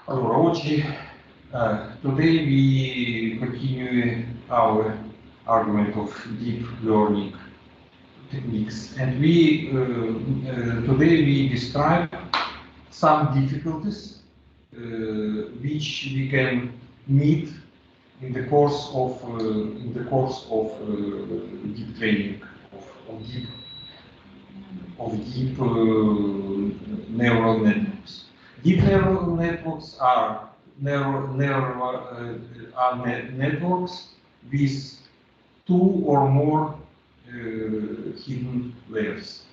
Allora, oggi, today we continue our argument of deep learning techniques, and today we describe some difficulties which we can meet in the course of deep training of deep neural networks. Deep neural networks are networks with two or more hidden layers.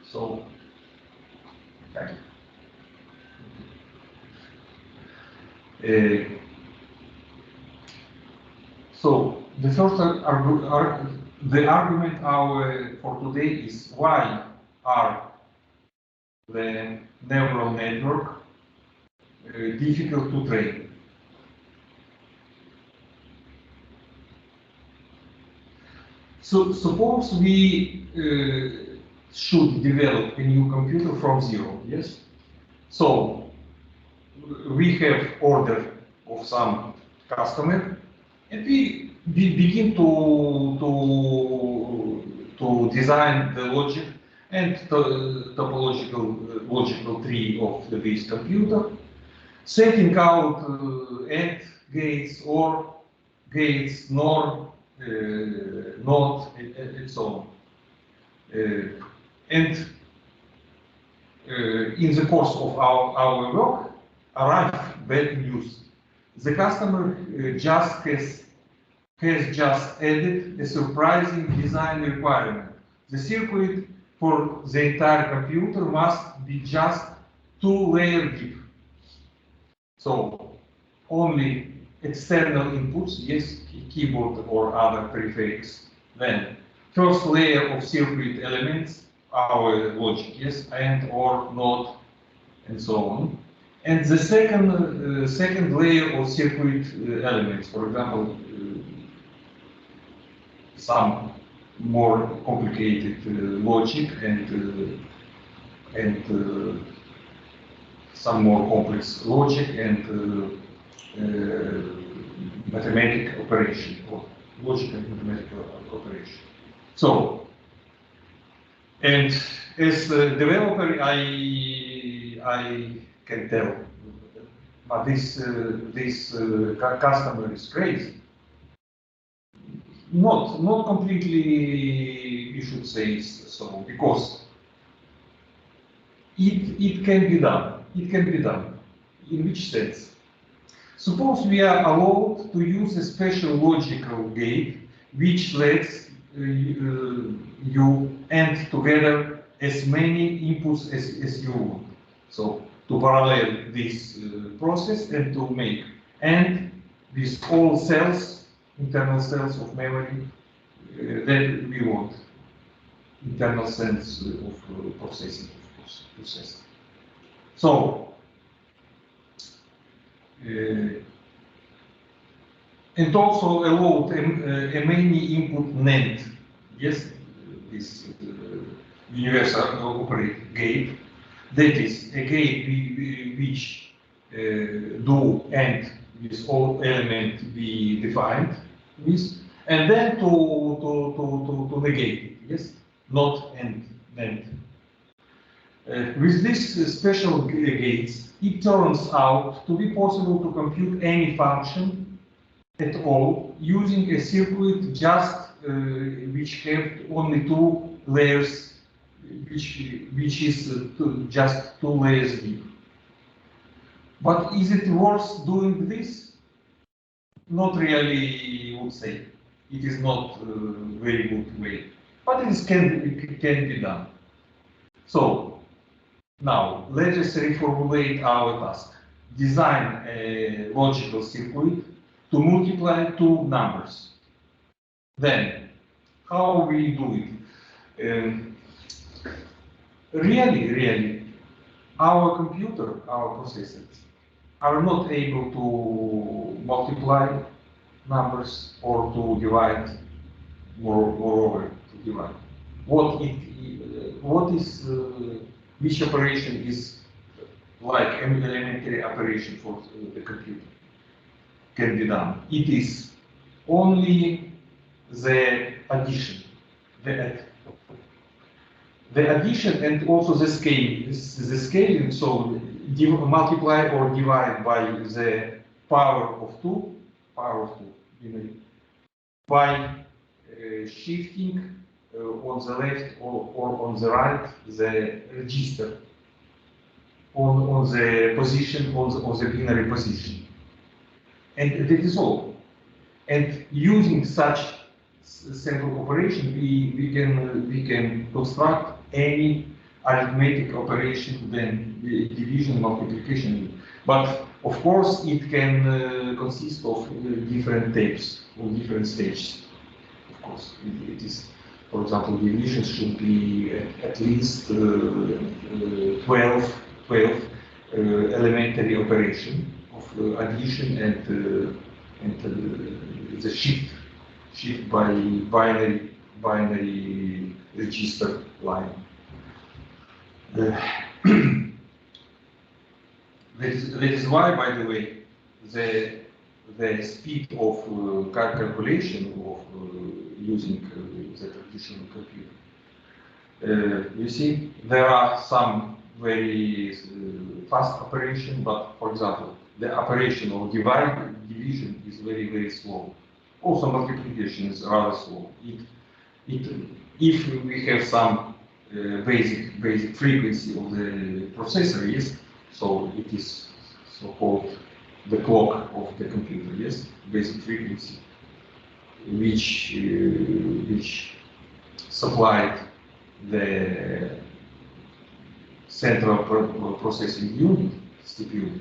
So, okay. So the first the argument for today is why are the neural network difficult to train. So suppose we should develop a new computer from zero, yes? So we have order of some customer, and we begin to design the logic and the logical tree of the base computer, setting out AND gates, OR gates, NOR, NOT, and so on. In the course of our work, arrive bad news. The customer has just added a surprising design requirement. The circuit for the entire computer must be just 2-layer deep. So only external inputs, yes, keyboard or other peripherals. Then first layer of circuit elements, our logic, yes, and or not, and so on. And the second layer of circuit elements, for example, some more complicated logic and some more complex logic and mathematical operation, or logic and mathematical operation. So, and as a developer, I can tell, but this customer is crazy. Not completely, we should say so, because it can be done. It can be done. In which sense? Suppose we are allowed to use a special logical gate which lets you AND together as many inputs as you want. So to parallel this process and to make AND with all cells, internal cells of memory that we want. Internal sense of processing, of course, processing. So, and also allowed a many input NAND, yes, this universal operator gate. That is a gate which do AND with all elements we defined with, and then to negate it, yes, not AND. With these special gates, it turns out to be possible to compute any function at all using a circuit just which have only 2 layers, which is just 2 layers deep. But is it worth doing this? Not really, I would say. It is not a very good way, but it can be done. So now let us reformulate our task. Design a logical circuit to multiply 2 numbers. Then, how we do it? Really, our computer, our processors, are not able to multiply numbers or to divide, moreover, to divide. which operation is like an elementary operation for the computer can be done. It is only the addition, the addition and also the scale. The scaling, so multiply or divide by the power of 2, by shifting on the left or on the right the register on the position, on the binary position. And that is all. And using such simple operation, we can construct any arithmetic operation, then division, multiplication. But of course, it can consist of different types or different stages. Of course, it is, for example, division should be at least 12 elementary operation of addition and the shift by binary register line. That is why, by the way, the speed of calculation of using the traditional computer. You see, there are some very fast operation, but for example, the operation of division is very slow. Also, multiplication is rather slow. If we have some basic frequency of the processor, yes, so it is so-called the clock of the computer, yes, basic frequency, which supplied the central processing unit, CPU,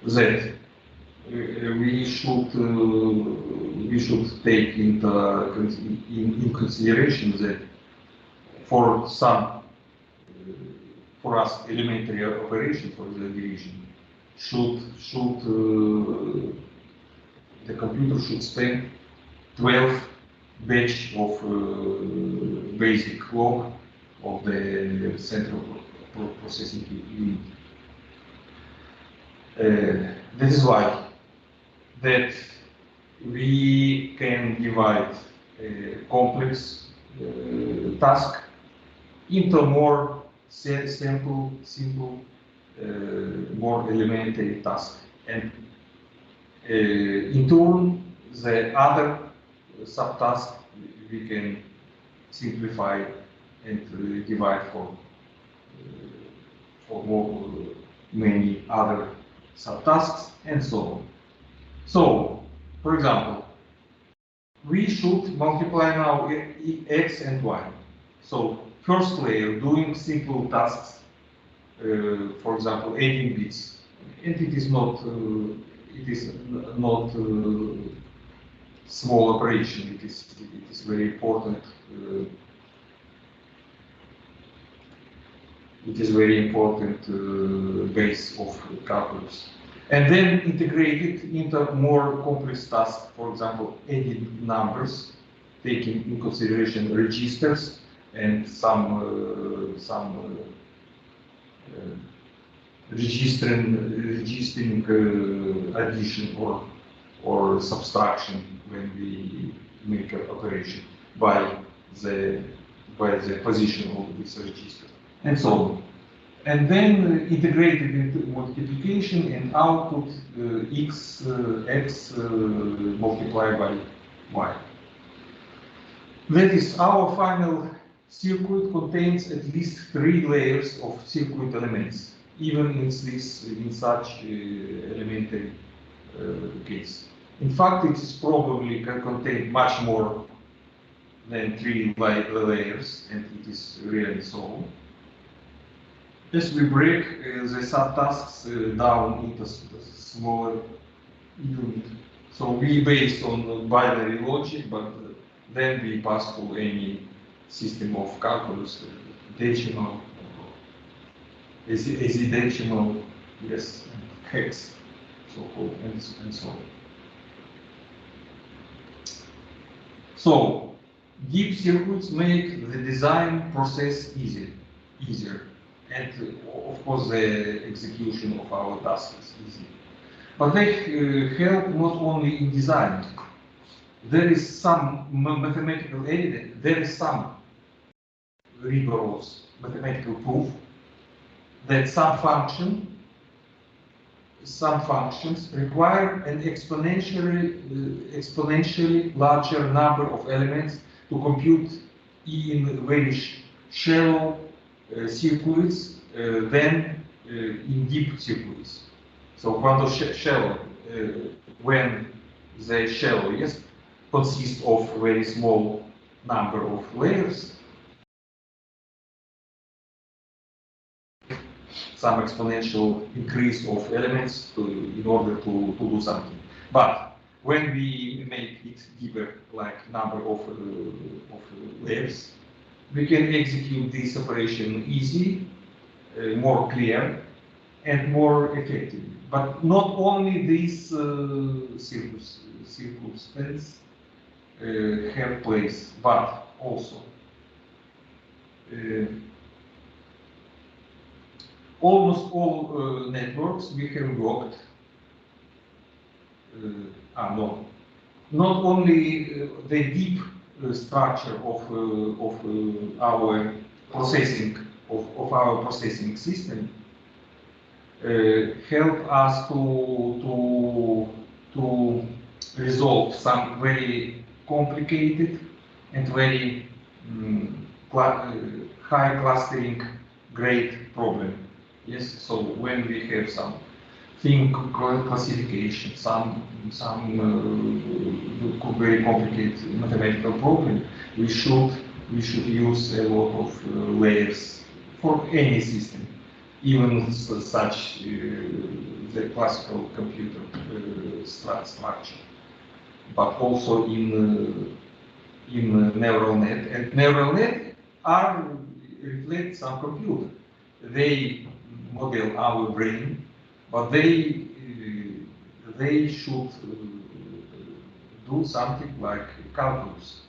that we should take in consideration that for us elementary operation for the division the computer should spend 12 batch of basic clock of the central processing unit. This is why that we can divide a complex task into more simple, more elementary task, and in turn the other subtask we can simplify and divide for many other subtasks and so on. So, for example, we should multiply now x and y. So, first layer doing simple tasks, for example, adding bits, and it is not small operation. It is very important. It is very important base of calculus. And then integrate it into more complex tasks, for example, adding numbers, taking in consideration registers and some registering addition or subtraction when we make an operation by the position of this register, and so on. And then integrated into multiplication and output x multiplied by y. That is, our final circuit contains at least 3 layers of circuit elements, even in such elementary case. In fact, it is probably can contain much more than 3 layers, and it is really so. As we break the subtasks down into smaller unit, so we based on binary logic, but then we pass to any system of calculus, decimal, hexadecimal, yes, hex, so-called, and so on. So, deep circuits make the design process easier, and of course the execution of our tasks is easy. But they help not only in design. There is some mathematical evidence, there is some rigorous mathematical proof that some functions require an exponentially larger number of elements to compute in very shallow circuits than in deep circuits. So when the shallowest consists of very small number of layers, some exponential increase of elements in order to do something. But when we make it deeper, like number of layers, we can execute this operation easily, more clear, and more effectively. But not only these circumstances have place, but also almost all networks we have worked. Not only the deep structure of our processing system help us to resolve some very complicated and very high clustering grade problem. Yes, so when we have some thing classification, some very complicated mathematical problem, we should use a lot of layers for any system, even such the classical computer structure, but also in neural net. And neural net reflect some computer. They model our brain, but they should do something like calculus.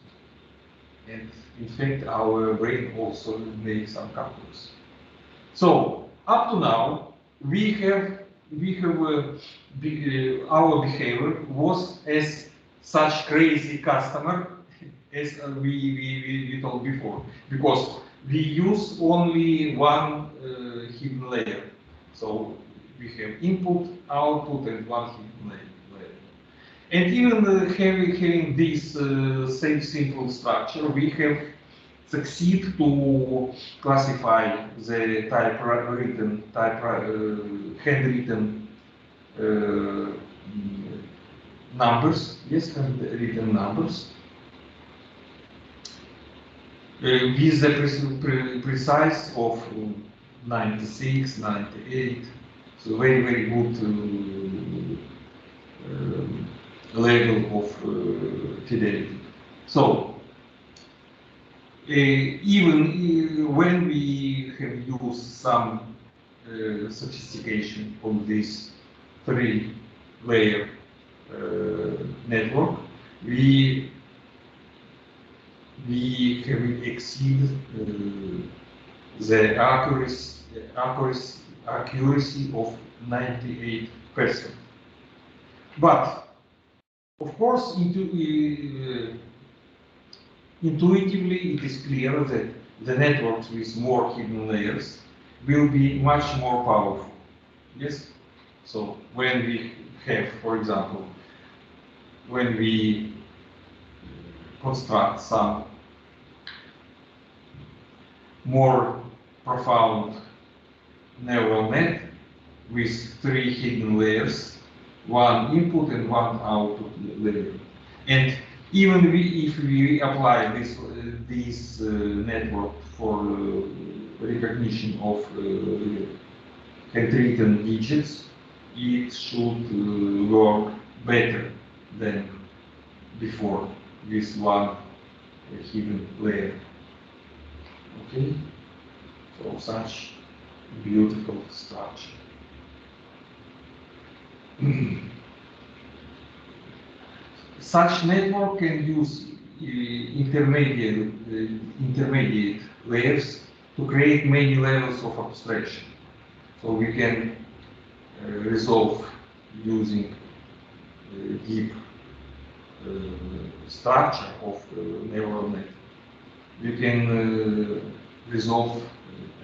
And in fact, our brain also makes some calculus. So up to now, we have our behavior was as such crazy customer as we told before, because we use only one hidden layer. So we have input, output, and one hidden layer. And even having this same simple structure, we have succeed to classify the handwritten numbers, yes, handwritten numbers, with the precise of 96, 98, so very good level of fidelity. So even when we have used some sophistication on this three-layer network, we have exceeded the accuracy of 98%. But of course, intuitively, it is clear that the networks with more hidden layers will be much more powerful. Yes. So when we have, for example, when we construct some more profound neural net with three hidden layers, one input and one output layer. And even if we apply this network for recognition of handwritten digits, it should work better than before with one hidden layer. Okay, so such beautiful structure. Such network can use intermediate layers to create many levels of abstraction. So we can resolve using deep structure of neural net. We can resolve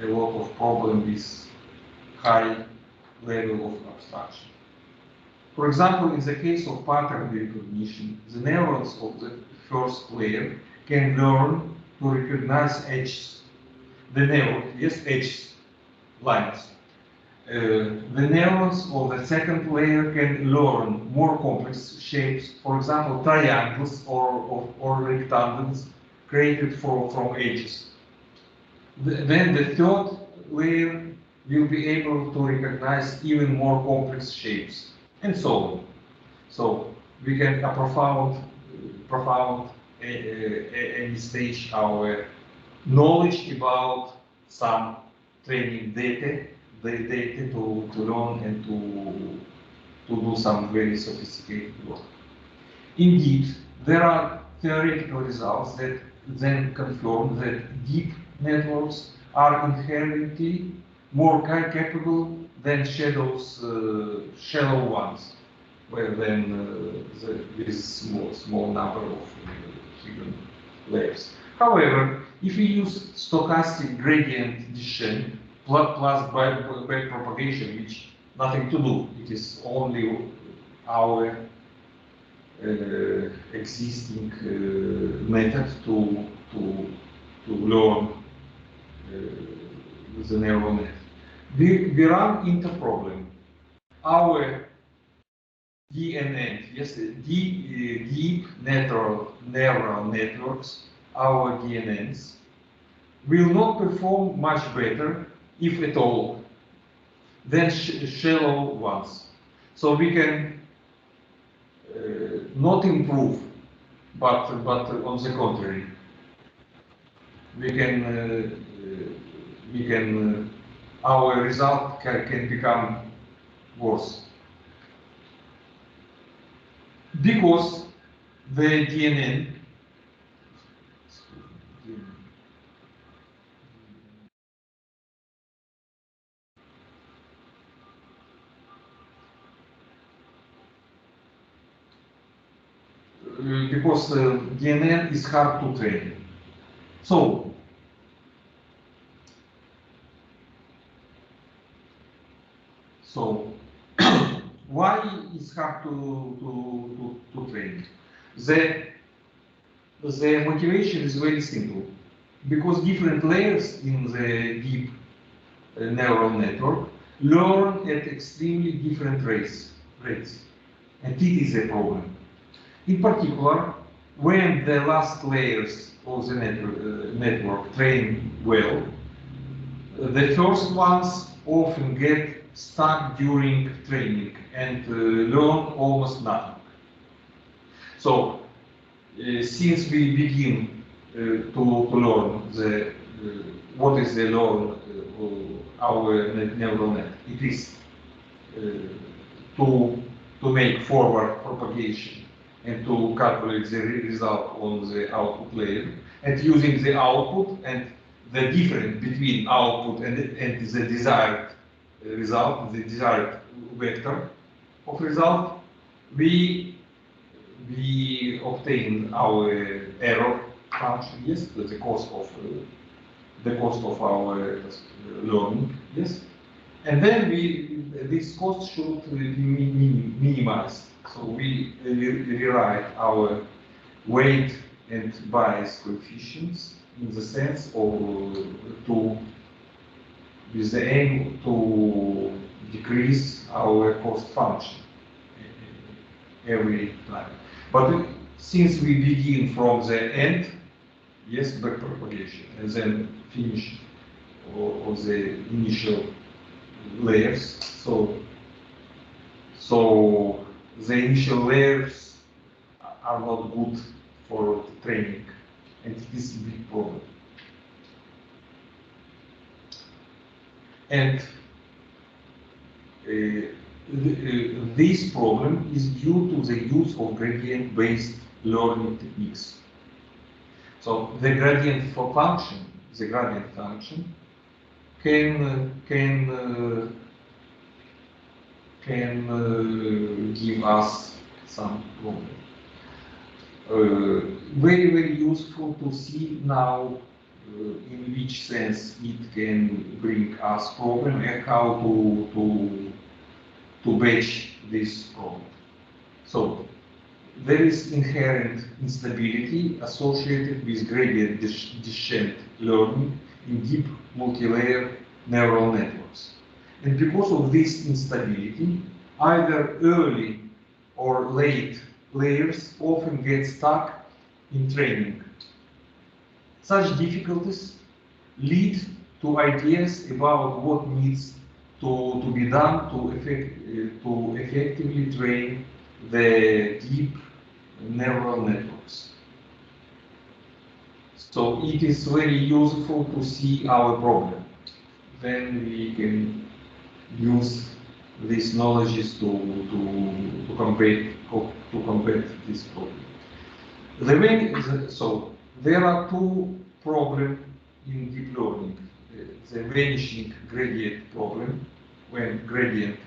a lot of problems with high level of abstraction. For example, in the case of pattern recognition, the neurons of the first layer can learn to recognize edges. The neuron, yes, edges, lines. The neurons of the second layer can learn more complex shapes, for example, triangles or rectangles created from edges. Then the third layer will be able to recognize even more complex shapes, and so on. So we can profound any stage our knowledge about some training data to learn and to do some very sophisticated work. Indeed, there are theoretical results that then confirm that deep networks are inherently more capable than shallow ones, with small number of hidden layers. However, if we use stochastic gradient descent plus back propagation, which nothing to do, it is only our existing method to learn with the neural net. We run into problem. Our DNN, yes, deep neural networks, our DNNs, will not perform much better, if at all, than shallow ones. So we can not improve, but on the contrary, we can our result can become worse, because the DNN because DNN is hard to train. So why is hard to train? The motivation is very simple, because different layers in the deep neural network learn at extremely different rates, and it is a problem. In particular, when the last layers of the network train well, the first ones often get stuck during training and learn almost nothing. So, since we begin to learn what is the learn our neural net, it is to make forward propagation and to calculate the result on the output layer, and using the output and the difference between output and the desired result, the desired vector of result, we obtain our error function, yes, the cost of our learning, yes, and then this cost should be minimized. So we rewrite our weight and bias coefficients in the sense of with the aim to decrease our cost function every time. But since we begin from the end, yes, back propagation, and then finish on the initial layers, so the initial layers are not good for training, and it is a big problem. And this problem is due to the use of gradient-based learning techniques. So the gradient function can give us some problem. Very useful to see now in which sense it can bring us problem and how to batch this problem. So there is inherent instability associated with gradient descent learning in deep multi-layer neural networks. And because of this instability, either early or late layers often get stuck in training. Such difficulties lead to ideas about what needs to be done to effectively train the deep neural networks. So it is very useful to see our problem. Then we can use these knowledges to combat this problem. So there are two problems in deep learning. The vanishing gradient problem, when gradient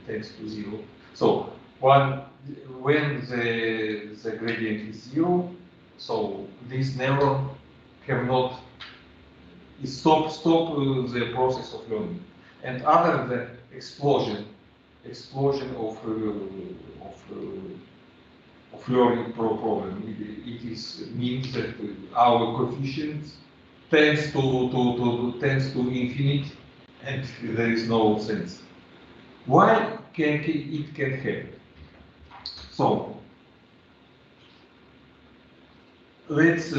tends to zero. So when the gradient is zero, so this neuron cannot stop the process of learning. And other than explosion of learning problem, it means that our coefficient tends to infinite, and there is no sense. Why it can happen? So let's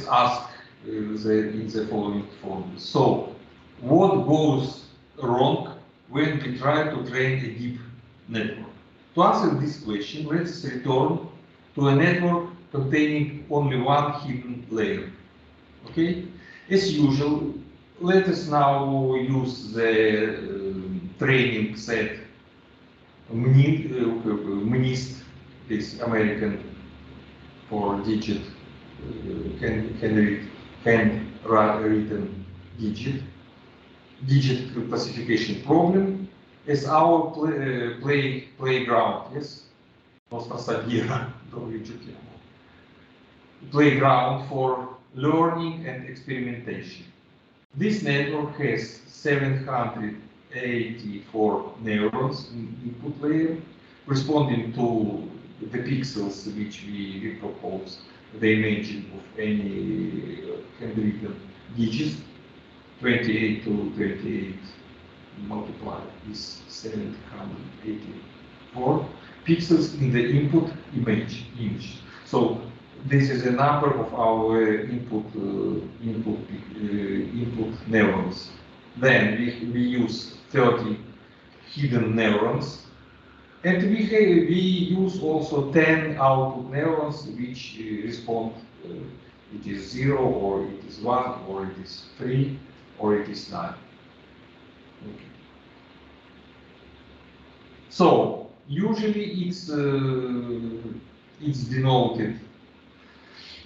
ask in the following form. So what goes wrong when we try to train a deep network? To answer this question, let's return to a network containing only one hidden layer. Okay? As usual, let us now use the training set MNIST, this American four-digit handwritten digit classification problem as our playground. Yes, playground for learning and experimentation. This network has 784 neurons in input layer, responding to the pixels which we propose, the imaging of any handwritten digits, 28 to 28 multiplied is 784 pixels in the input image. So this is a number of our input neurons. Then we use 30 hidden neurons, and we use also 10 output neurons which respond. It is 0, or it is 1, or it is 3, or it is 9. Okay. So usually it's denoted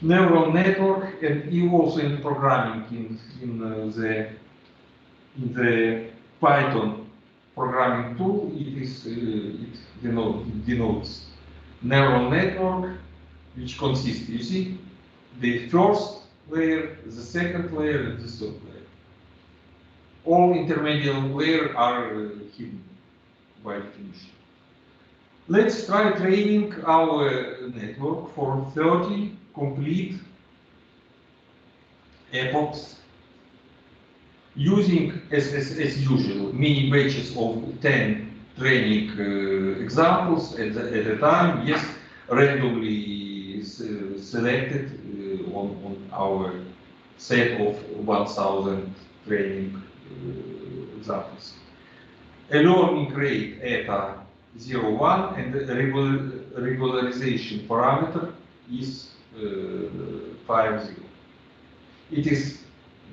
neural network, and also in programming in the Python programming tool, it denotes neural network, which consists, you see, the first layer, the second layer, and the third layer. All intermediate layers are hidden by definition. Let's try training our network for 30 complete epochs using, as usual, mini batches of 10 training examples at a time, yes, randomly selected on our set of 1000 training examples. A learning rate eta 0,1 and the regularization parameter is 5,0. It is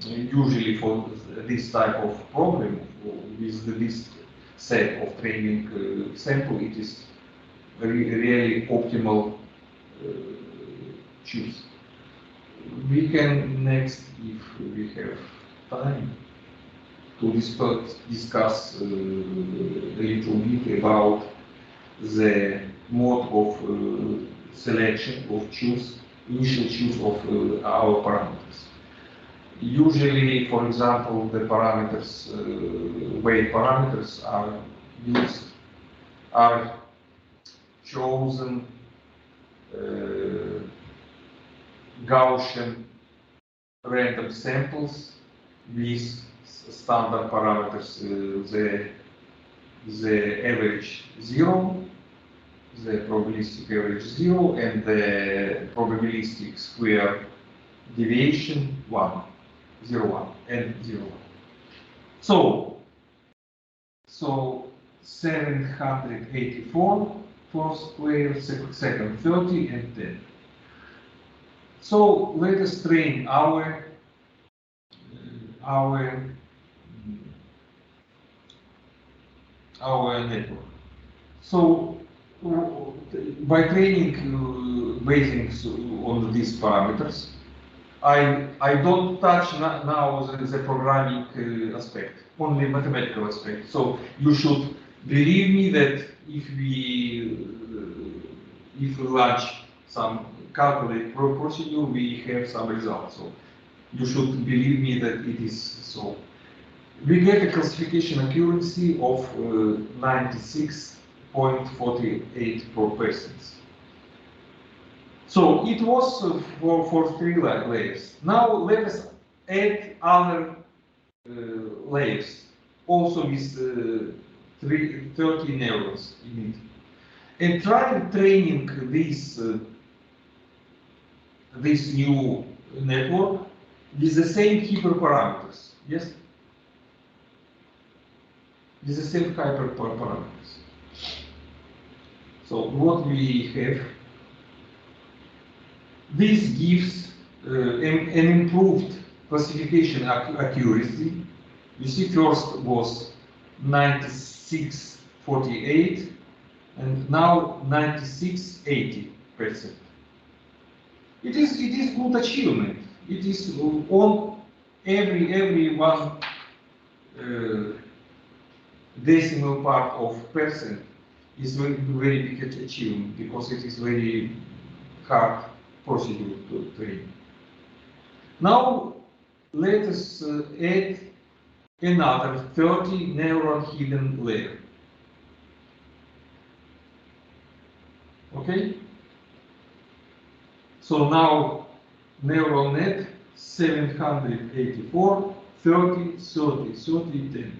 usually for this type of problem with this set of training sample, it is really optimal choose. We can next, if we have time, to discuss a little bit about the mode of selection of initial choose of our parameters. Usually, for example, the parameters, weight parameters are chosen Gaussian random samples with standard parameters, the average 0, the probabilistic average 0, and the probabilistic square deviation 1, 0, 1, and 0, 1. So 784 first square, second 30, and 10. So let us train our network. So by training basing on these parameters, I don't touch now the programming aspect, only mathematical aspect. So you should believe me that if we launch some calculate procedure, we have some results. So you should believe me that it is so. We get a classification accuracy of 96.48%. So it was for 3 layers. Now let us add other layers, also with 30 neurons in it, and try training this new network with the same hyperparameters. Yes, with the same hyperparameters. So what we have. This gives an improved classification accuracy. You see, first was 96.48 and now 96.80%. It is good achievement. It is on every one decimal part of percent is very big achievement, because it is very hard procedure to train. Now let us add another 30 neuron hidden layer. Okay? So now neural net 784, 30, 30, 30, 10.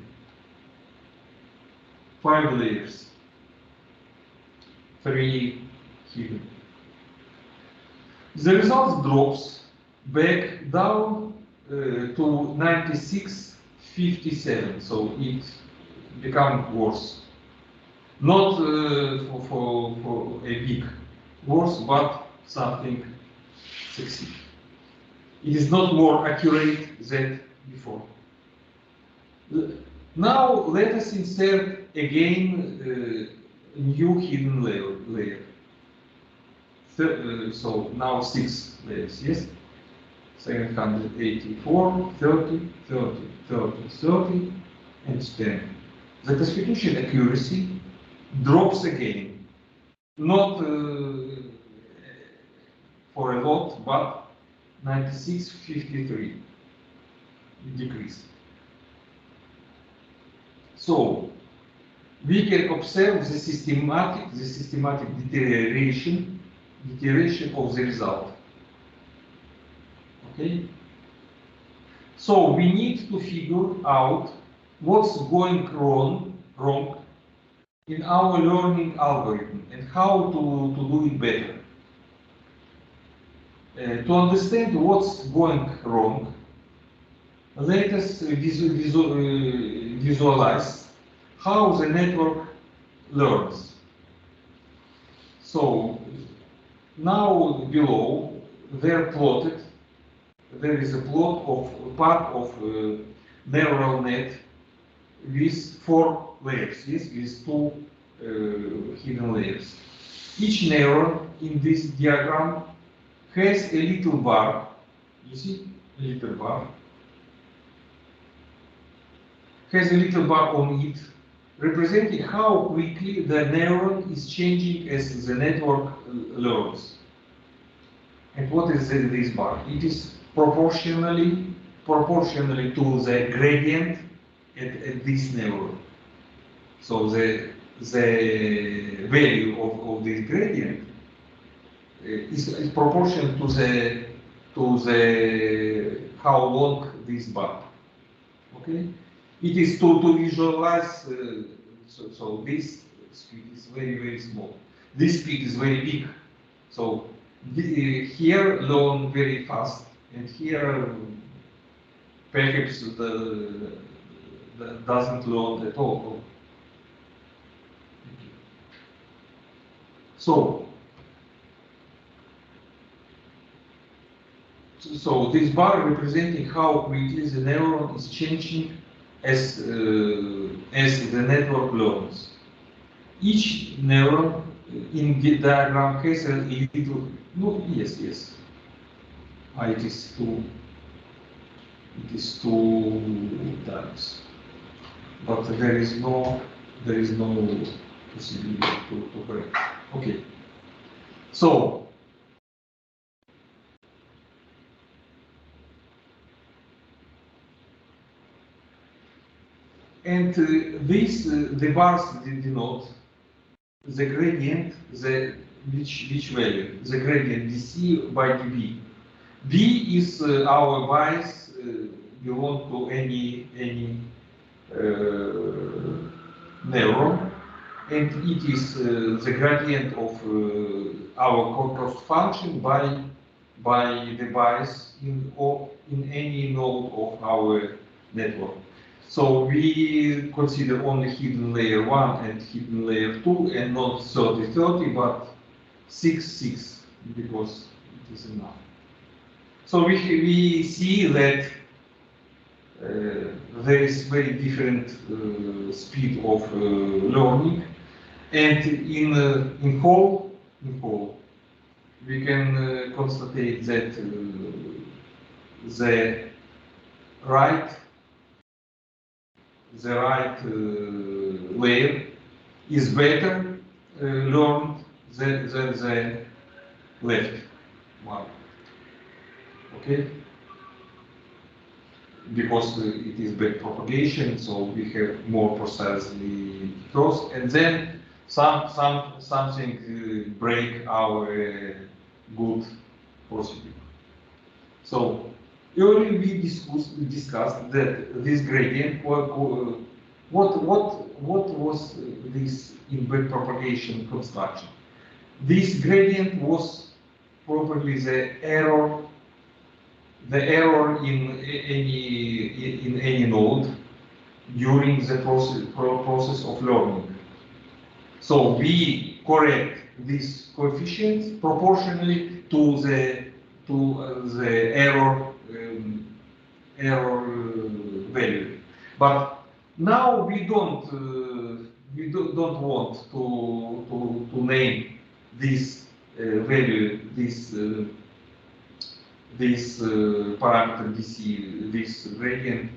5 layers. 3 hidden. The result drops back down to 96.57, so it becomes worse. Not for a big worse, but something succeed. It is not more accurate than before. Now let us insert again new hidden layer. So now 6 layers, yes? 784, 30, 30, 30, 30, and 10. The classification accuracy drops again. Not for a lot, but 96.53. It decreased. So we can observe the systematic deterioration of the result. Okay? So we need to figure out what's going wrong in our learning algorithm and how to do it better. To understand what's going wrong, let us visualize how the network learns. So now below there is a plot of part of neural net with 4 layers, yes, with 2 hidden layers. Each neuron in this diagram has a little bar. You see, a little bar. Has a little bar on it, representing how quickly the neuron is changing as the network learns. And what is this bar? It is proportionally to the gradient at this neuron. So the value of this gradient is proportional to the how long this bar. Okay, it is to visualize. So this speed is very small. This speed is very big. So here learn very fast, and here perhaps the doesn't learn at all. So this bar representing how quickly the neuron is changing as the network learns. Each neuron in the diagram has a little. No, yes. It is two times, but there is no possibility to correct. Okay. So and the bars denote the gradient, which value? The gradient dc by dB. B is our bias belong to any neuron, and it is the gradient of our cost function by the bias in any node of our network. So we consider only hidden layer 1 and hidden layer 2, and not 30-30, but 6-6, because it is enough. So we see that there is very different speed of learning, and in whole we can constatate that the right layer is better learned than the left one. Okay, because it is back propagation, so we have more precisely cross, and then something break our good procedure. So earlier we discussed that this gradient. What was this in back propagation construction? This gradient was probably the error in any node during the process of learning. So we correct these coefficients proportionally to the error value. But now we don't want to name this value, this parameter dc, this gradient,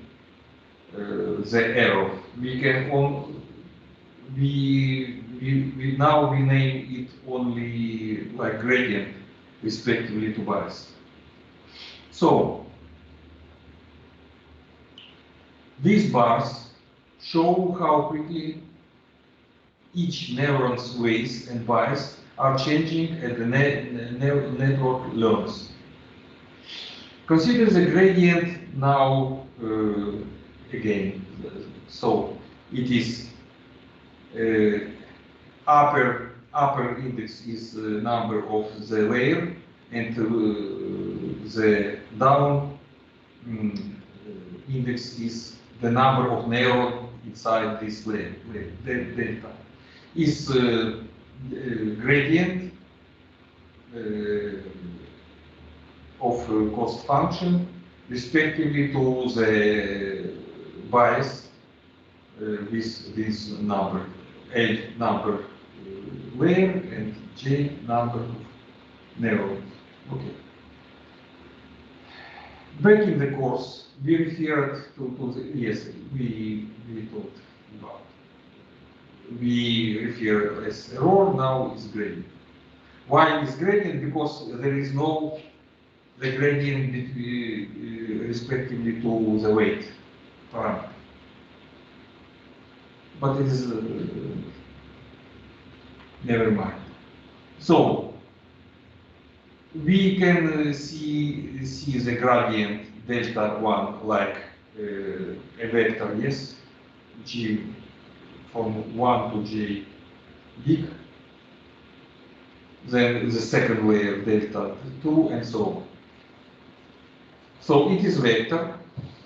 the error. We can now we name it only like gradient, respectively to bias. So these bars show how quickly each neuron's ways and bias are changing as the network learns. Consider the gradient now again. So it is upper index is the number of the layer, and the down index is the number of neuron inside this layer. Delta is gradient of cost function respectively to the bias with this number, L number layer and J number of neurons. Okay. Back in the course, we referred to the, yes, we talked about. We refer as error, now is gradient. Why is gradient? Because there is no the gradient between, respectively to the weight parameter. But it is never mind. So we can see the gradient delta 1 like a vector, yes, g from 1 to j big, then the second layer delta 2 and so on. So it is vector,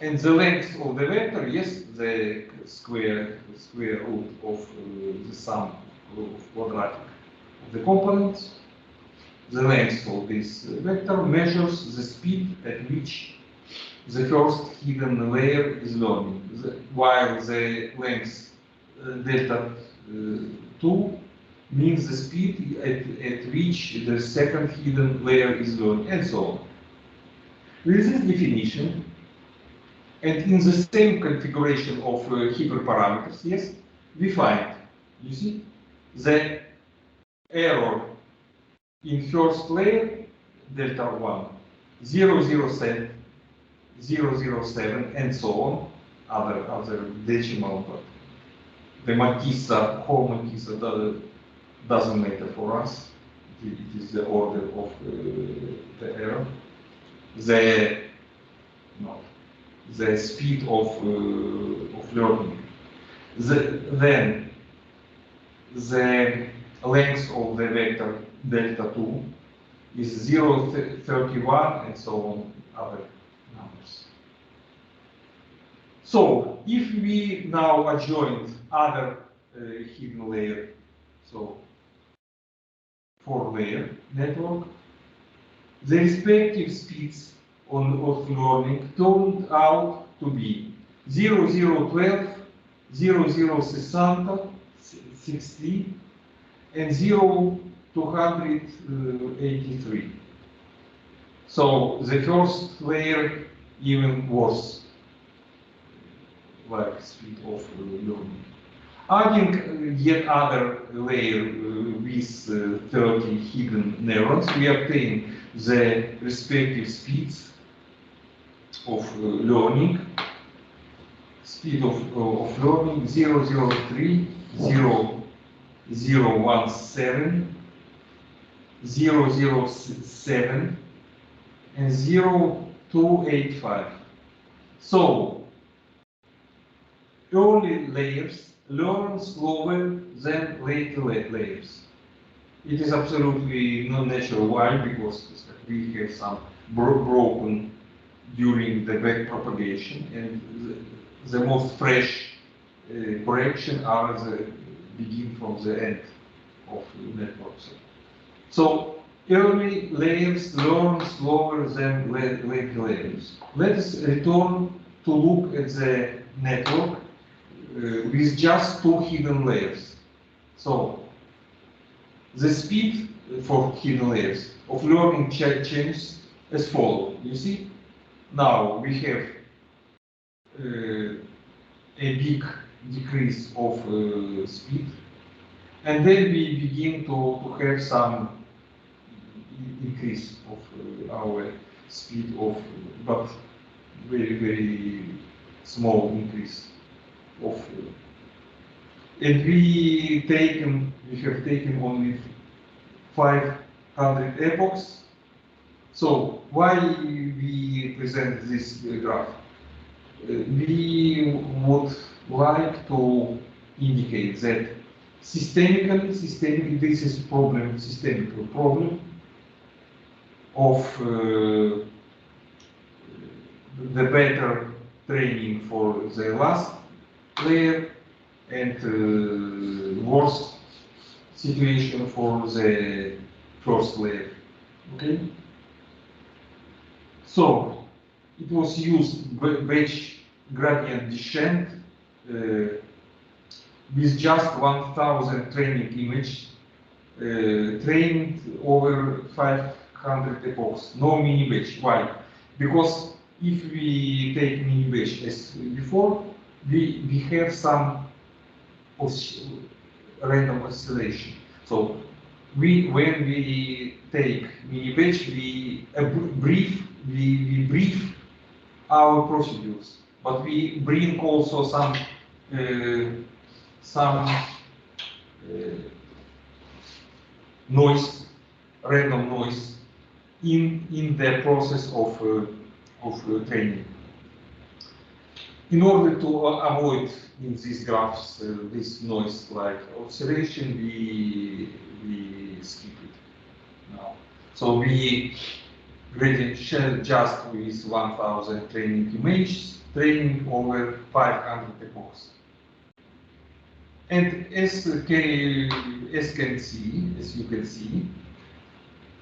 and the length of the vector, yes, the square root of the sum of quadratic of the components. The length of this vector measures the speed at which the first hidden layer is learning, while the length delta 2 means the speed at which the second hidden layer is learning, and so on. With this definition, and in the same configuration of hyperparameters, yes, we find, you see, the error in first layer, delta 1, 007, 007, and so on, other decimal, but the Matissa, whole Matissa doesn't matter for us. It is the order of the error. The speed of learning. Then the length of the vector delta 2 is 0.31 and so on, other numbers. So if we now adjoin other hidden layer, so 4-layer network, the respective speeds of learning turned out to be 0012, 0060, and 0283. So the first layer even worse, like speed of learning. Adding yet other layer with 30 hidden neurons, we obtain the respective speeds of learning. Speed of learning 003, 0017, 007, and 0285. So early layers learn slower than later layers. It is absolutely not natural. Why? Because we have some broken during the back propagation, and the most fresh correction are the begin from the end of networks. So early layers learn slower than later layers. Let us return to look at the network with just 2 hidden layers. So the speed for hidden layers of learning changes as follows. You see, now we have a big decrease of speed, and then we begin to have some increase of our speed of, but very small increase of, and we have taken only 500 epochs. So why we present this graph? We would like to indicate that systemically this is systemic problem of the better training for the last layer and worse situation for the first layer. Okay. So it was used batch gradient descent with just 1000 training image trained over 500 epochs. No mini batch. Why? Because if we take mini batch as before, we have some random oscillation. So when we take mini batch, we brief our procedures, but we bring also some noise, random noise, in the process of training. In order to avoid in these graphs this noise like oscillation, we skip it now. So we gradient just with 1000 training images, training over 500 epochs. And as you can see,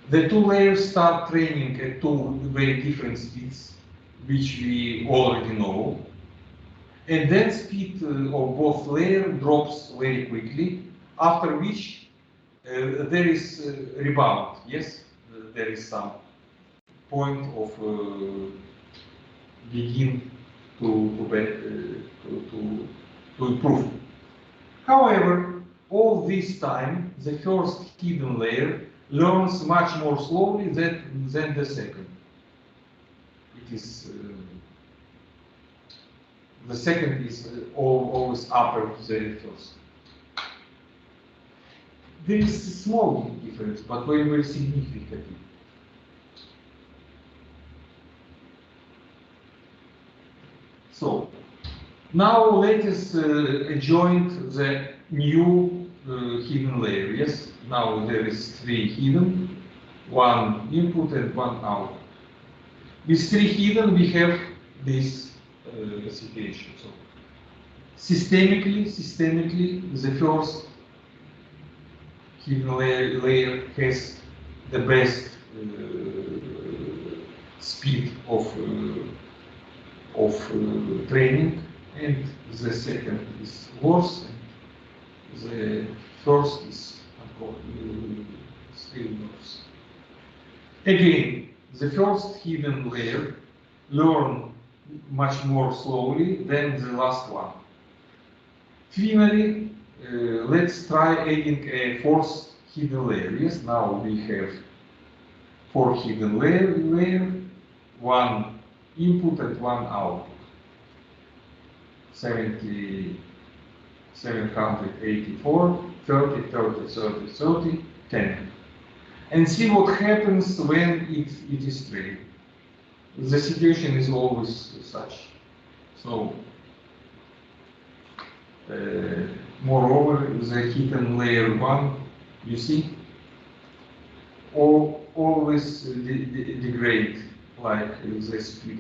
the two layers start training at two very different speeds, which we already know. And then speed of both layers drops very quickly, after which there is rebound. Yes, there is some point of begin to improve. However, all this time, the first hidden layer learns much more slowly than the second. It is the second is always upper than the first. There is a small difference, but very, very significant. So now let us join the new hidden layer. Yes, now there is 3 hidden, 1 input and 1 output. With 3 hidden, we have this situation. So systemically, the first hidden layer has the best speed of training, and the second is worse, and the first is still worse. Again, the first hidden layer learn much more slowly than the last one. Finally, let's try adding a 4th hidden layer. Yes, now we have 4 hidden layer, 1 input and 1 output. 784, 30, 30, 30, 30, 10. And see what happens when it is trained. The situation is always such. So, moreover, the hidden layer 1, you see, always degrade like the speed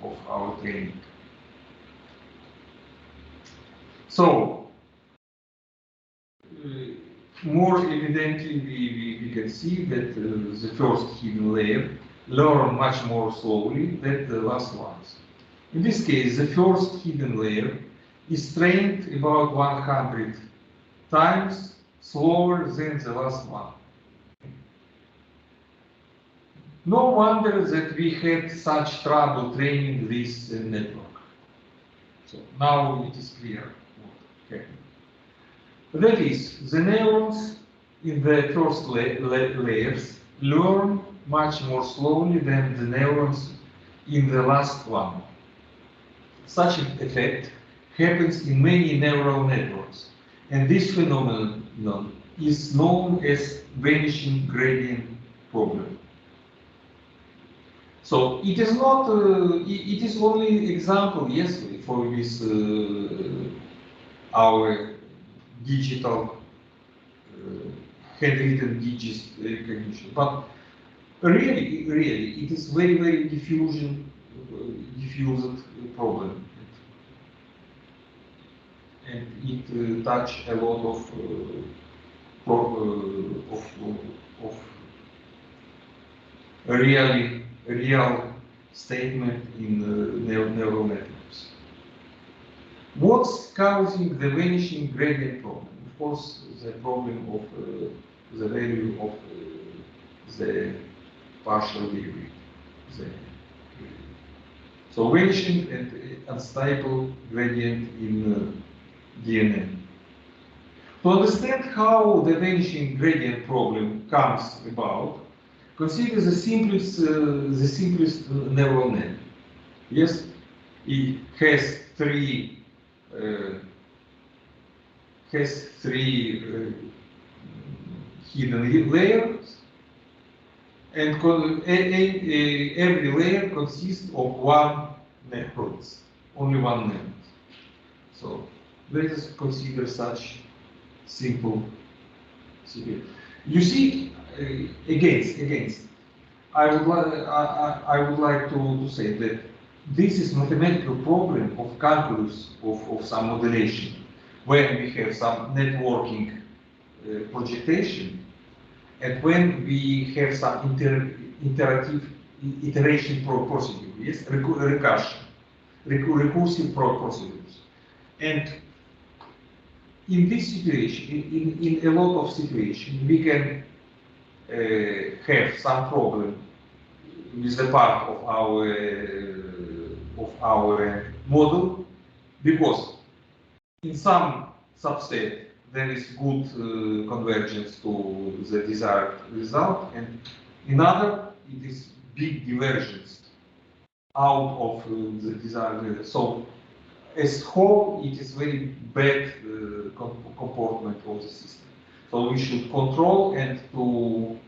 of our training. So, more evidently, we can see that the first hidden layer learn much more slowly than the last ones. In this case, the first hidden layer is trained about 100 times slower than the last one. No wonder that we had such trouble training this network. So now it is clear what happened. That is, the neurons in the first layers learn much more slowly than the neurons in the last one. Such an effect happens in many neural networks, and this phenomenon is known as vanishing gradient problem. So it is not, it is only example, yes, for this our digital handwritten digits recognition, but really, it is very, very diffused problem, and it touch a lot of real statement in neural networks. What's causing the vanishing gradient problem? Of course, the problem of the value of the partial derivative, the So vanishing and unstable gradient in DNA. To understand how the vanishing gradient problem comes about, consider the simplest neural net. Yes, it has three hidden layers, and every layer consists of one node, only one node. So let us consider such simple situation. You see, against. I would like to say that this is mathematical problem of calculus of some modulation, when we have some networking projection, and when we have some interactive iteration procedure, yes, recursive procedures. And in this situation, in a lot of situations, we can have some problem with the part of our model, because in some subset there is good convergence to the desired result, and in other it is big divergence out of the desired result. So as whole, it is very bad comportment of the system. So we should control and to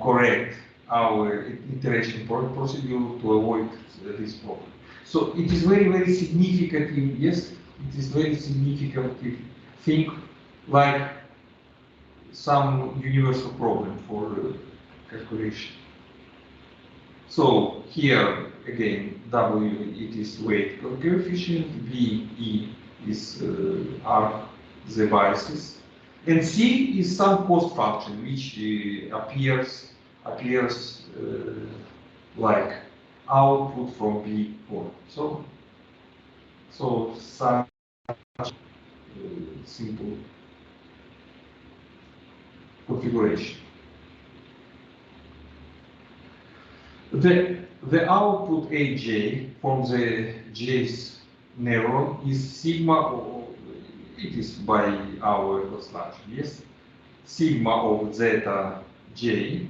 correct our iteration procedure to avoid this problem. So it is very significant. Yes, it is very significant thing, like some universal problem for calculation. So here again, W it is weight coefficient, V E is are the biases, and C is some cost function which appears like output from B form. So such simple configuration. The output AJ from the J's neuron is sigma, or it is by our construction, yes? Sigma of zeta J.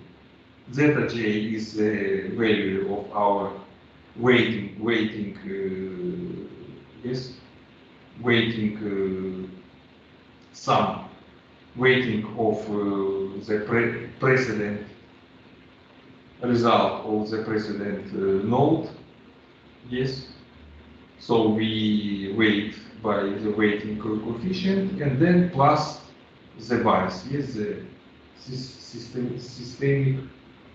Zeta J is the value of our weighting sum, weighting of the precedent result of the precedent node, yes. So we weight by the weighting coefficient, and then plus the bias, yes, the systemic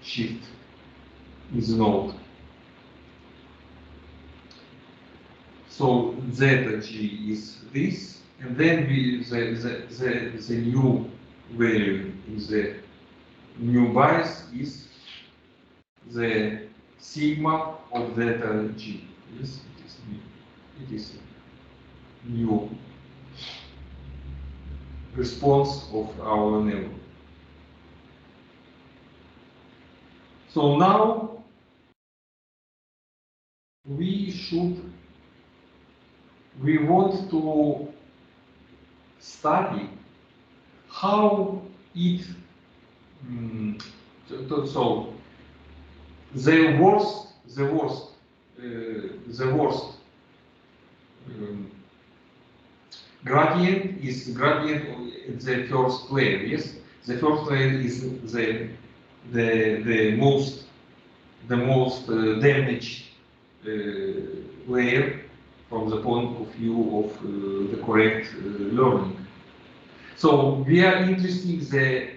shift in the node. So zeta G is this, and then the new value in the new bias is the sigma of zeta G. Yes, it is a new response of our neuron. So now we want to study how it so the worst gradient is gradient of the first layer. Yes, the first layer is the most damaged layer from the point of view of the correct learning. So we are interested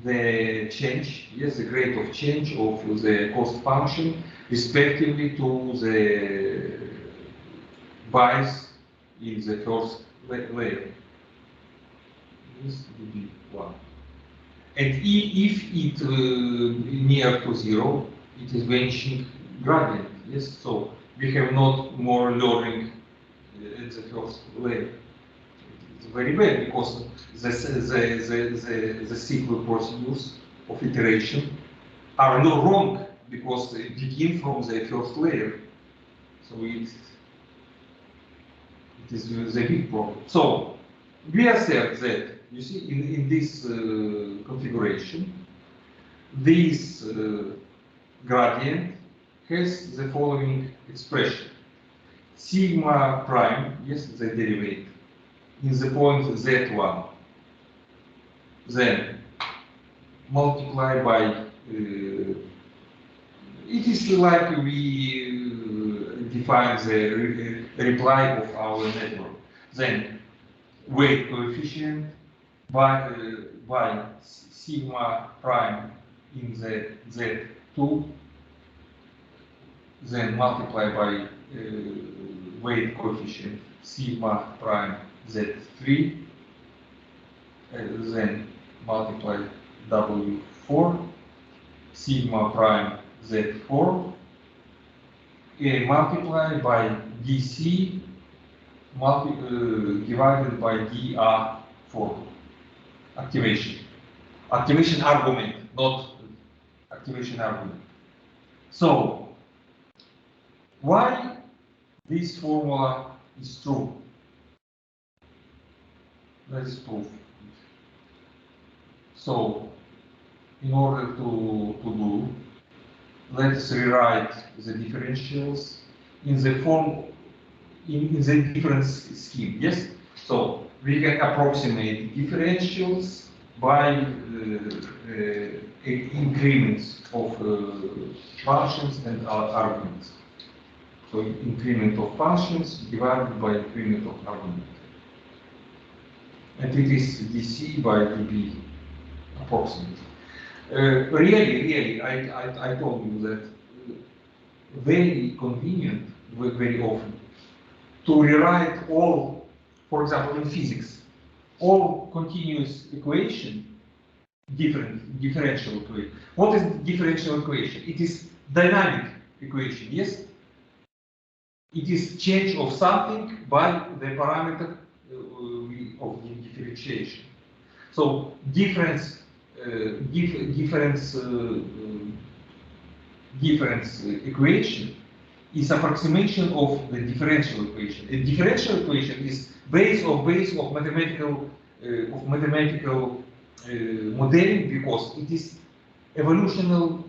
the change, yes, the rate of change of the cost function respectively to the bias in the first layer. This would be one. And if it near to zero, it is vanishing gradient. Yes, so we have not more learning at the first layer. It's very bad because the cyclic procedures of iteration are not wrong, because it begins from the first layer. So it is the big problem. So we assert that, you see, in this configuration, this gradient has the following expression. Sigma prime, yes, the derivative, in the point z1, then multiply by, it is like we define the reply of our network. Then weight coefficient by sigma prime in the z2, then multiply by weight coefficient sigma prime z3, then multiply w4, sigma prime z4, multiply by dc divided by dr4, activation argument, not activation argument. So why this formula is true? That is proof. So in order to do, let's rewrite the differentials in the form, in the difference scheme, yes? So we can approximate differentials by increments of functions and arguments. So increment of functions divided by increment of argument. And it is dc by db approximately. Really, I told you that very convenient, very often, to rewrite all, for example, in physics, all continuous equation, differential equation. What is differential equation? It is dynamic equation, yes? It is change of something by the parameter of the differentiation. So difference equation is approximation of the differential equation. A differential equation is base of mathematical modeling, because it is evolutional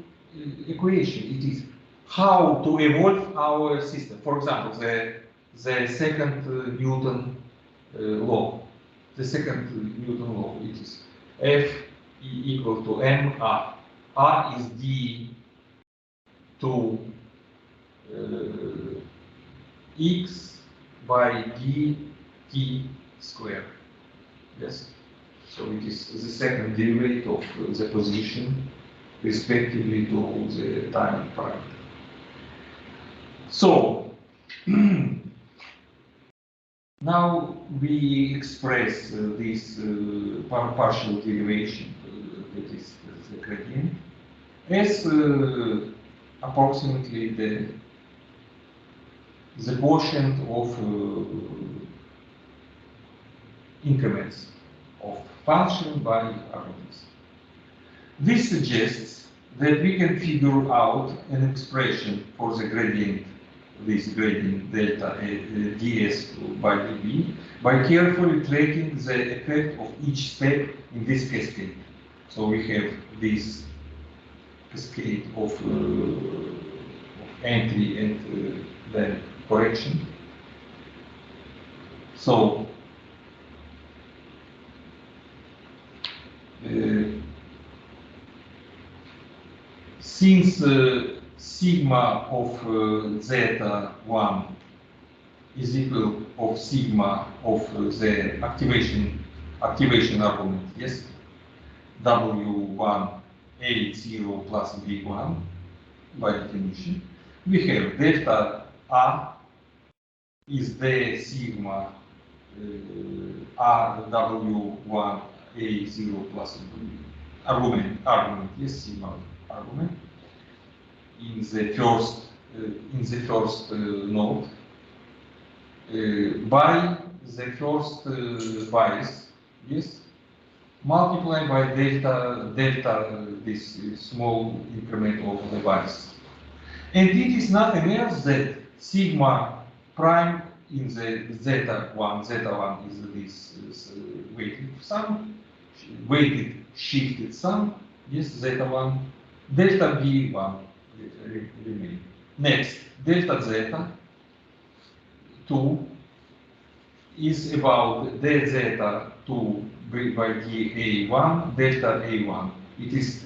equation. It is how to evolve our system. For example, the second Newton law. The second Newton law, it is F equal to ma. R is d to x by dt squared. Yes. So it is the second derivative of the position respectively to the time parameter. So now we express this partial derivation, that is the gradient, as approximately the quotient of increments of function by arguments. This suggests that we can figure out an expression for the gradient, this gradient delta ds by dv, by carefully tracking the effect of each step in this cascade. So we have this cascade of entry and then correction. So since sigma of zeta 1 is equal of sigma of the activation argument, yes, w1 a0 plus b1 by definition, we have delta a is the sigma r w1 a0 plus argument, yes, sigma argument in the first node by the first bias, yes, multiply by delta this small increment of the values. And it is nothing else that sigma prime in the zeta1 is this weighted sum, weighted shifted sum, yes, zeta1, delta v1 remain. Next, delta zeta 2 is about d zeta 2 by dA1, delta A1. It is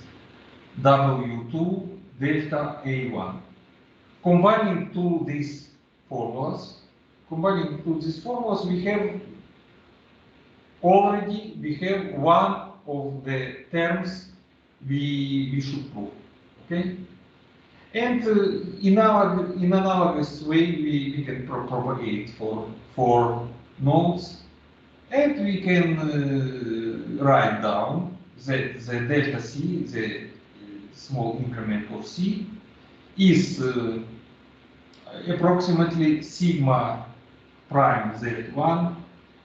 W2 delta A1. Combining these formulas, we have one of the terms we should prove. Okay, and in analogous way we can propagate for nodes, and we can write down that the delta C, the small increment of C, is approximately sigma prime Z1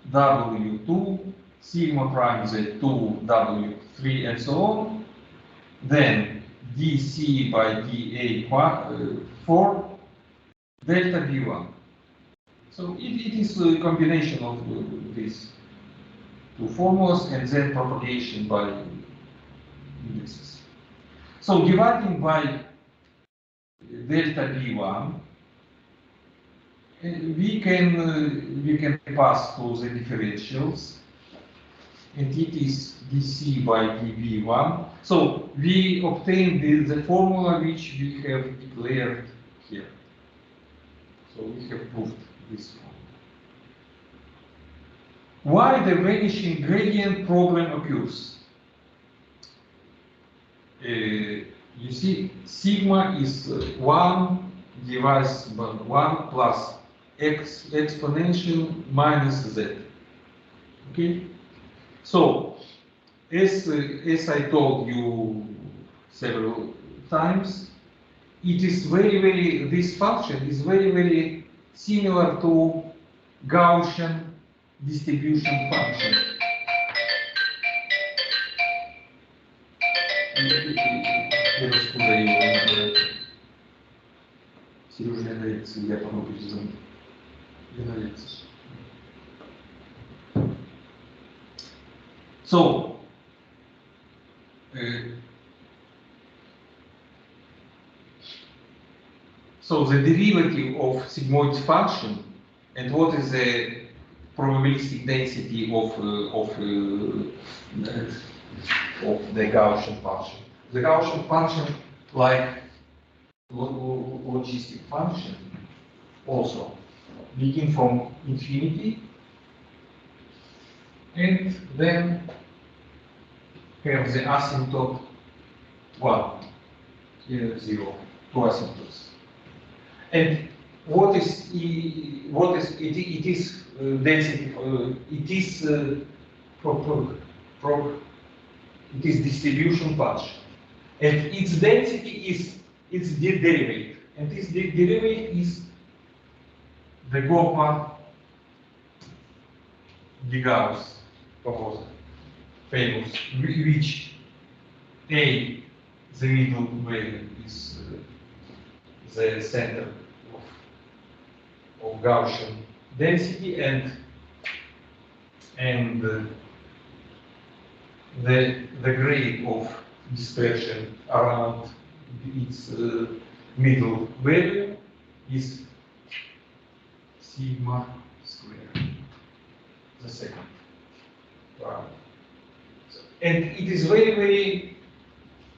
W2, sigma prime Z2 W3, and so on. Then dC by dA4 delta V1. So it is a combination of these two formulas and then propagation by indexes. So dividing by delta V1, we can pass to the differentials, and it is dC by dV1. So we obtain the formula which we have declared here. So we have proved this formula. Why the vanishing gradient problem occurs? You see, sigma is 1 divided by 1 plus x exponential minus z. Okay? So, as I told you several times, it is this function is very similar to Gaussian distribution function. Я раскуда Сережа на лекции, я потом перезвоню. Я на лекции. So, so the derivative of sigmoid function, and what is the probabilistic density of the Gaussian function? The Gaussian function, like logistic function, also begin from infinity and then have the asymptote 1, 0, two asymptotes. And what is it is density? It is distribution function, and its density is its derivative, and this derivative is the Gauss proposal, famous, which A, the middle value, is the center of Gaussian density, and the grade of dispersion around its middle value is sigma square, the second. Right. And it is very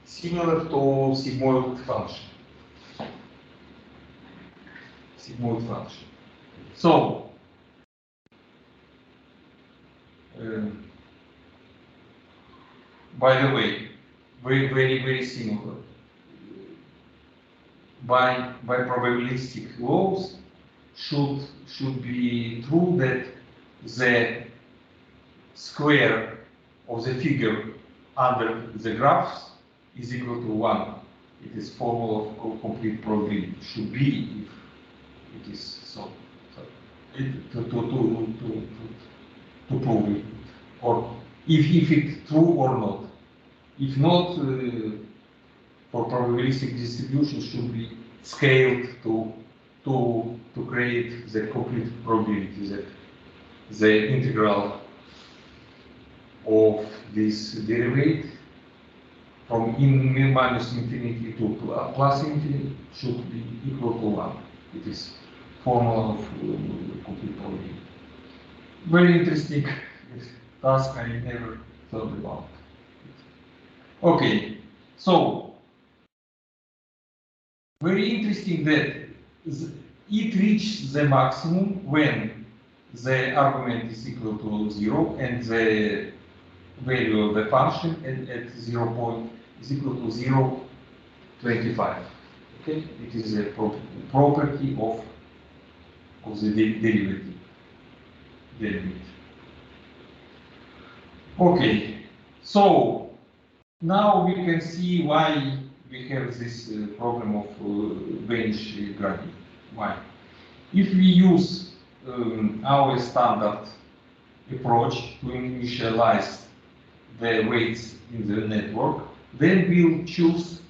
similar to sigmoid function. Sigmoid function. So, by the way, very similar. By probabilistic laws, should be true that the square of the figure under the graphs is equal to 1. It is formula of complete probability. Should be if it is so. To prove it, or if it's true or not. If not, for probabilistic distribution should be scaled to create the complete probability that the integral of this derivative from minus infinity to plus infinity should be equal to 1. It is formula of complete probability. Very interesting task, I never thought about. Okay, so very interesting that it reaches the maximum when the argument is equal to 0 and the value of the function at 0 point is equal to 0.25. Okay, it is a property of the derivative. Okay, so now we can see why we have this problem of Vanish gradient. Why? If we use our standard approach to initialize the weights in the network, then we'll choose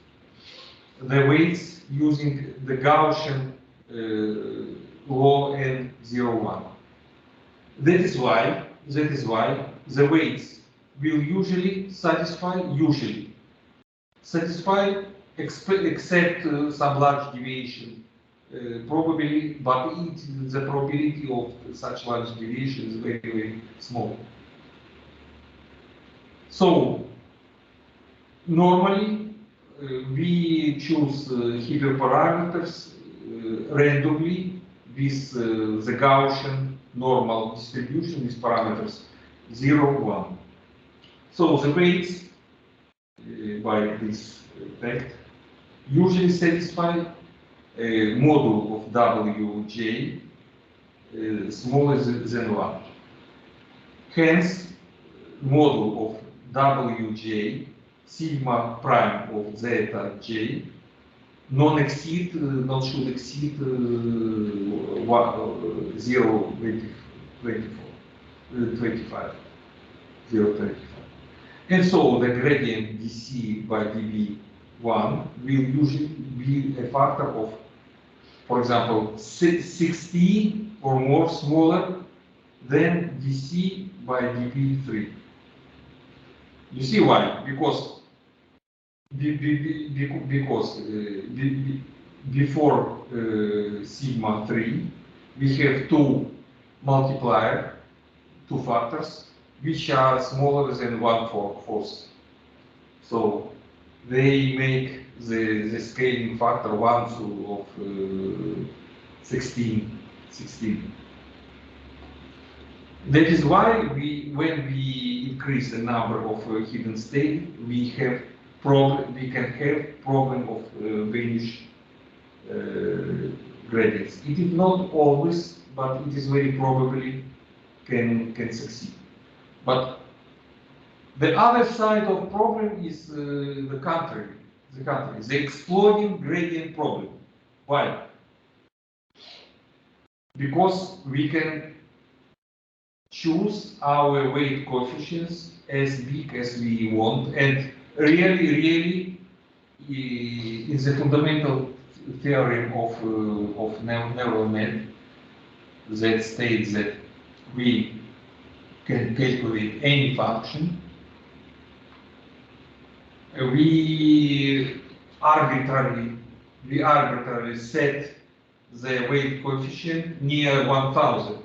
the weights using the Gaussian law N01. That is why the weights will usually satisfy except some large deviation probably, but the probability of such large deviation is very, very small. So normally we choose hyperparameters randomly with the Gaussian normal distribution with parameters 0, 1. So the weights by this fact usually satisfy a module of Wj smaller than 1. Hence, module of Wj sigma prime of zeta j not should exceed 0.25. And so the gradient dc by db1 will usually be a factor of, for example, 16 or more smaller than dc by db3. You see why? Because before sigma 3 we have two factors which are smaller than 1/4. So they make the scaling factor 1 of 16. That is why when we increase the number of hidden states, we can have problem of Vanish gradients. It is not always, but it is very probably can succeed. But the other side of problem is the contrary, the exploding gradient problem. Why? Because we can choose our weight coefficients as big as we want, and really in the fundamental theorem of neural net that states that we can calculate any function, we arbitrarily set the weight coefficient near 1000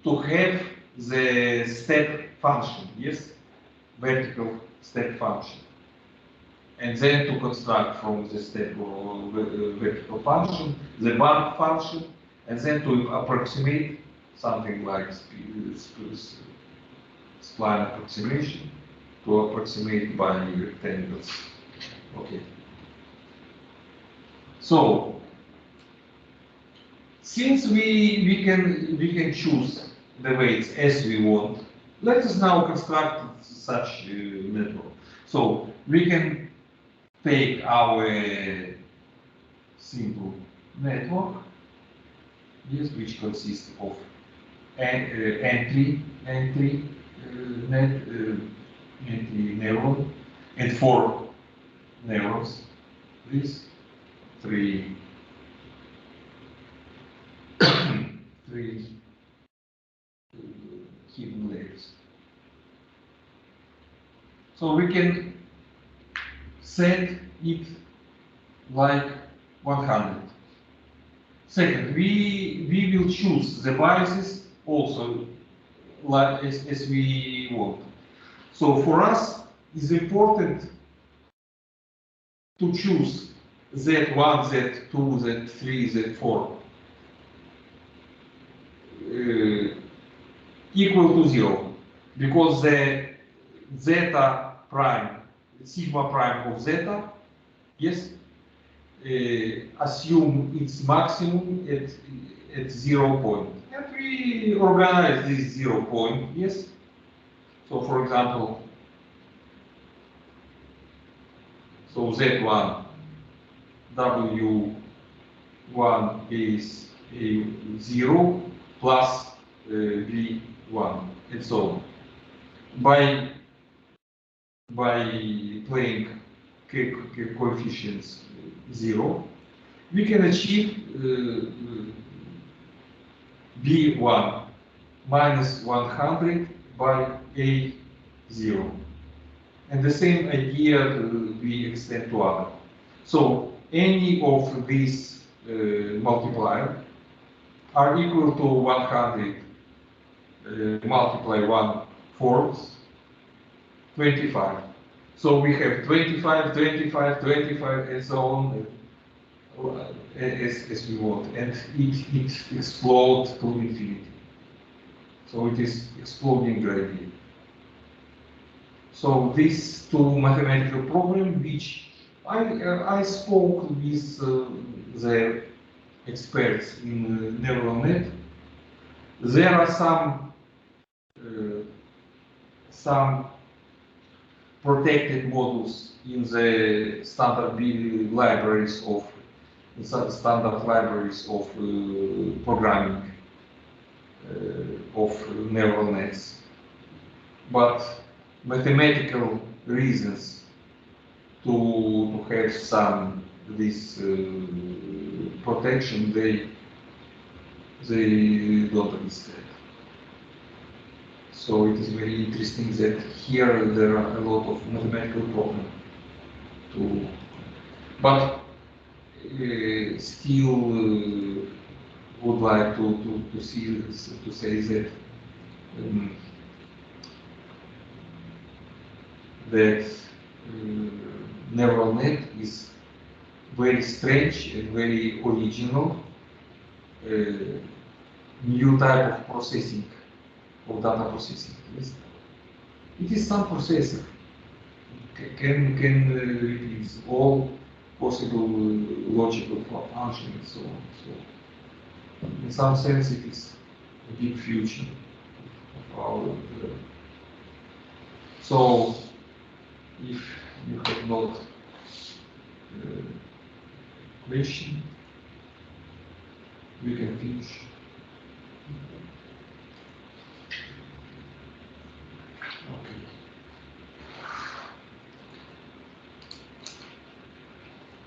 to have the step function, yes, vertical step function, and then to construct from the step or vertical function the bump function, and then to approximate something like spline approximation, to approximate by rectangles. Okay. So since we can choose the weights as we want, let us now construct such network. So we can take our simple network, yes, which consists of entry neuron and 4 neurons. This 3 hidden layers. So we can set it like 100. Second, we will choose the biases also like as we want. So for us, it's important to choose Z1, Z2, Z3, Z4 equal to 0, because the zeta prime, sigma prime of zeta, yes, assume its maximum at 0 point. And we organize this 0 point, yes. So for example, so Z1, W1 is a 0 plus V1 and so on. By playing coefficients 0, we can achieve B1 minus 100 by A0. And the same idea we extend to other. So any of these multipliers are equal to 100 multiply 1/4, 25. So we have 25, 25, 25, and so on as we want. And it explodes to infinity. So it is exploding gradient. So these two mathematical problems, which I spoke with the experts in neural net. There are some protected models in the standard libraries of programming of neural nets, but mathematical reasons to have some this protection they don't understand. So it is very interesting that here there are a lot of mathematical problems to, but still would like to say that neural net is very strange and very original new type of processing, of data processing. Yes. It is some processor can repeat all possible logical functions and so on. So in some sense it is a big future of our so if you have not question, we can finish.